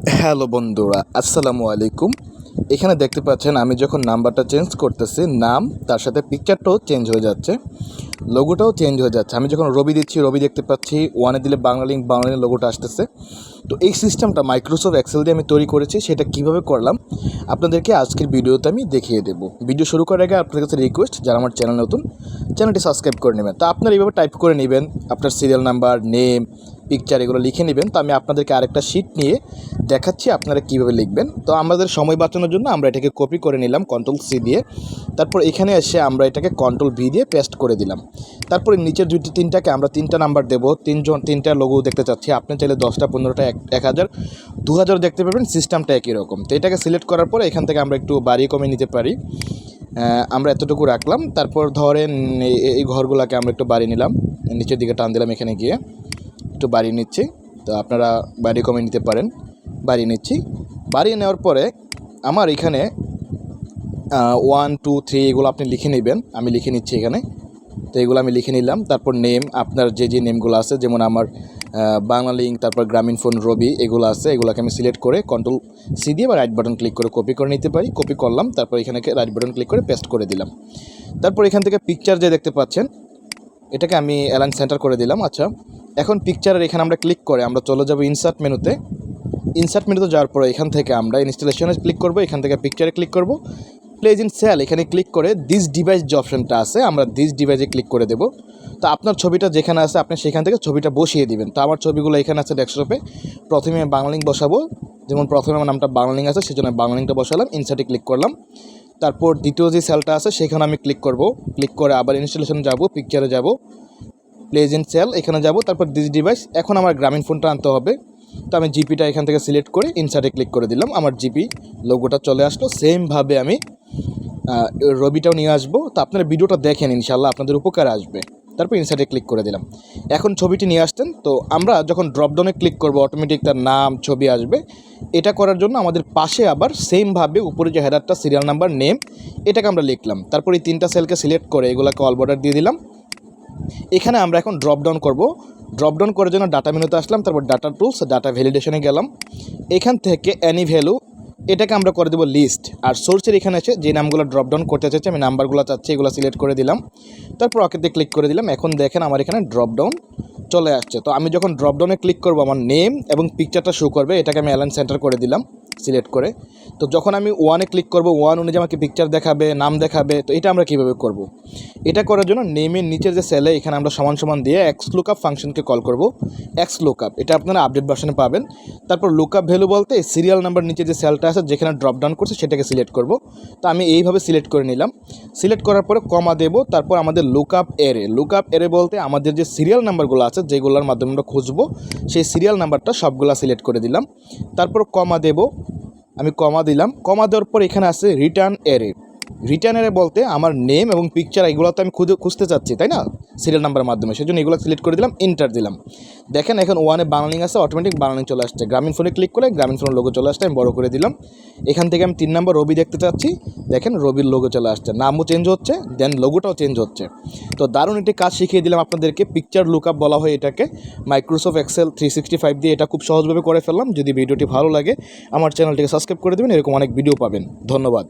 Hello বন্ধুরা, আসসালামু আলাইকুম। এখানে দেখতে পাচ্ছেন আমি যখন নাম্বারটা চেঞ্জ করতেছি, নাম তার সাথে পিকচারটাও চেঞ্জ হয়ে যাচ্ছে, লোগোটাও চেঞ্জ হয়ে যাচ্ছে। আমি যখন রবি দিচ্ছি, রবি দেখতে পাচ্ছি, ওয়ানে দিলে বাংলালিংক লোগোটা আসতেছে। তো এই সিস্টেমটা মাইক্রোসফট এক্সেল দিয়ে আমি তৈরি করেছি। সেটা কিভাবে করলাম আপনাদেরকে আজকের ভিডিওতে আমি দেখিয়ে দেবো। ভিডিও শুরু করার আগে আপনাদের কাছে রিকোয়েস্ট, যারা আমার চ্যানেল নতুন, চ্যানেলটি সাবস্ক্রাইব করে নেবেন। তো আপনারা এইভাবে টাইপ করে নেবেন, আপনার সিরিয়াল নাম্বার, নেম, পিকচার এগুলো লিখে নেবেন। তো আমি আপনাদেরকে আরেকটা শিট নিয়ে দেখাচ্ছি আপনারা কীভাবে লিখবেন। তো আমাদের সময় বাঁচানোর জন্য আমরা এটাকে কপি করে নিলাম Ctrl+C দিয়ে। তারপর এখানে এসে আমরা এটাকে Ctrl+V দিয়ে পেস্ট করে দিলাম। তারপরে নিচের তিনটাকে আমরা তিনটা নাম্বার দেবো। তিনটা লোগো দেখতে চাচ্ছি। আপনি চাইলে 10টা, 15টা, 1000, 2000 দেখতে পাবেন। সিস্টেমটা একই রকম। তো এটাকে সিলেক্ট করার পরে এখান থেকে আমরা একটু বাড়িয়ে কমিয়ে নিতে পারি। আমরা এতটুকু রাখলাম। তারপর ধরেন এই ঘরগুলোকে আমরা একটু বাড়িয়ে নিলাম, নিচের দিকে টান দিলাম, এখানে গিয়ে একটু বাড়িয়ে নিচ্ছি। তো আপনারা বাড়িয়ে কমিয়ে নিতে পারেন। বাড়িয়ে নিচ্ছি। বাড়িয়ে নেওয়ার পরে আমার এখানে 1, 2, 3 এগুলো আপনি লিখে নেবেন। আমি লিখে নিচ্ছি এখানে। তো এগুলো আমি লিখে নিলাম। তারপর নেম, আপনার যে নেমগুলো আছে, যেমন আমার বাংলালিংক, তারপর গ্রামীণফোন, রবি এগুলো আছে, এগুলোকে আমি সিলেক্ট করে Ctrl+C দিয়ে বা রাইট বাটন ক্লিক করে কপি করে নিতে পারি। কপি করলাম, তারপর এখানে রাইট বাটন ক্লিক করে পেস্ট করে দিলাম। তারপর এখান থেকে পিকচার যে দেখতে পাচ্ছেন, এটাকে আমি অ্যালাইন সেন্টার করে দিলাম। আচ্ছা, এখন পিকচারের এখানে আমরা ক্লিক করে আমরা চলে যাব ইনসার্ট মেনুতে। ইনসার্ট মেনুতে যাওয়ার পরে এখান থেকে আমরা ইনস্টলেশনে ক্লিক করব। এখান থেকে পিকচারে ক্লিক করব। প্লেস ইন সেল এখানে ক্লিক করে দিস ডিভাইস যে অপশানটা আছে, আমরা দিস ডিভাইসে ক্লিক করে দেব। তো আপনার ছবিটা যেখানে আছে আপনি সেখান থেকে ছবিটা বসিয়ে দিবেন। তো আমার ছবিগুলো এখানে আছে ডেস্কটপে। প্রথমে আমি বাংলালিংক বসাবো, যেমন প্রথমে আমার নামটা বাংলালিংক আছে, সেজন্য বাংলালিংকটা বসালাম, ইনসার্টে ক্লিক করলাম। তারপর দ্বিতীয় যে সেলটা আছে সেখানে আমি ক্লিক করব। ক্লিক করে আবার ইনস্টলেশন যাব, পিকচারে যাব, প্লেস ইন সেল এখানে যাব, তারপর দিস ডিভাইস। এখন আমার গ্রামীণফোনটা আনতে হবে। তো আমি জিপিটা এখান থেকে সিলেক্ট করে ইনসার্টে ক্লিক করে দিলাম। আমার জিপি লোগোটা চলে আসলো। সেমভাবে আমি রবিটাও নিয়ে আসবো। তো আপনারা ভিডিওটা দেখেন, ইনশাল্লাহ আপনাদের উপকারে আসবে। তারপর ইনসার্টে ক্লিক করে দিলাম। এখন ছবিটি নিয়ে আসতেন। তো আমরা যখন ড্রপডাউনে ক্লিক করব, অটোমেটিক তার নাম, ছবি আসবে। এটা করার জন্য আমাদের পাশে আবার সেমভাবে উপরে যে হেডারটা, সিরিয়াল নাম্বার, নেম, এটাকে আমরা লিখলাম। তারপর এই তিনটা সেলকে সিলেক্ট করে এগুলোকে অল বর্ডার দিয়ে দিলাম। এখানে আমরা এখন ড্রপডাউন করব। ড্রপডাউন করার জন্য ডাটা মেনুতে আসলাম, তারপর ডাটা টুলস, ডাটা ভ্যালিডেশনে গেলাম। এখান থেকে অ্যানি ভ্যালু এটাকে আমরা করে দেবো লিস্ট। আর সোর্সের এখানে আছে যে নামগুলো ড্রপডাউন করতে চাচ্ছি, আমি নাম্বারগুলো চাচ্ছি, এগুলো সিলেক্ট করে দিলাম। তারপর ওকেতে ক্লিক করে দিলাম। এখন দেখেন আমার এখানে ড্রপডাউন চলে আসছে। তো আমি যখন ড্রপডাউনে ক্লিক করব, আমার নেম এবং পিকচারটা শো করবে। এটাকে আমি অ্যালাইন সেন্টার করে দিলাম সিলেক্ট করে। তো যখন আমি ওয়ানে ক্লিক করব, ওয়ান অনুযায়ী আমাকে পিকচার দেখাবে, নাম দেখাবে। তো এটা আমরা কীভাবে করব? এটা করার জন্য নেমের নিচের যে সেলে এখানে আমরা সমান সমান দিয়ে XLOOKUP ফাংশনকে কল করব। XLOOKUP এটা আপনারা আপডেট ভার্সনে পাবেন। তারপর লুকআপ ভ্যালু বলতে সিরিয়াল নাম্বার নিচে যে সেলটা আছে যেখানে ড্রপডাউন করছে সেটাকে সিলেক্ট করব। তো আমি এইভাবে সিলেক্ট করে নিলাম। সিলেক্ট করার পরে কমা দেব। তারপর আমাদের লুকআপ এরে বলতে আমাদের যে সিরিয়াল নাম্বারগুলো আছে, যেগুলোর মাধ্যমে আমরা খুঁজবো, সেই সিরিয়াল নাম্বারটা সবগুলো সিলেক্ট করে দিলাম। তারপর কমা দেব। আমি কমা দিলাম। কমা দেওয়ার পর এখানে আছে রিটার্ন এরে বলতে আমার নেম এবং পিকচার এগুলো তো আমি খুঁজতে চাচ্ছি, তাই না, সিরিয়াল নাম্বারের মাধ্যমে। সেই জন্য এগুলো সিলেক্ট করে দিলাম, এন্টার দিলাম। দেখেন এখন ওয়ানে বাংলালিংক আছে, অটোমেটিক বাংলালিংক চলে আসছে। গ্রামীণফোনে ক্লিক করলে গ্রামীণফোনের লোগো চলে আসছে, আমি বড় করে দিলাম। এখান থেকে আমি 3 নম্বর রবি দেখতে চাচ্ছি। দেখেন রবির লোগো চলে আসছে, নামও চেঞ্জ হচ্ছে, দেন লোগোটাও চেঞ্জ হচ্ছে। তো দারুণ একটি কাজ শিখিয়ে দিলাম আপনাদেরকে। পিকচার লুকআপ বলা হয় এটাকে। মাইক্রোসফট এক্সেল 365 দিয়ে এটা খুব সহজভাবে করে ফেললাম। যদি ভিডিওটি ভালো লাগে আমার চ্যানেলটিকে সাবস্ক্রাইব করে দেবেন, এরকম অনেক ভিডিও পাবেন। ধন্যবাদ।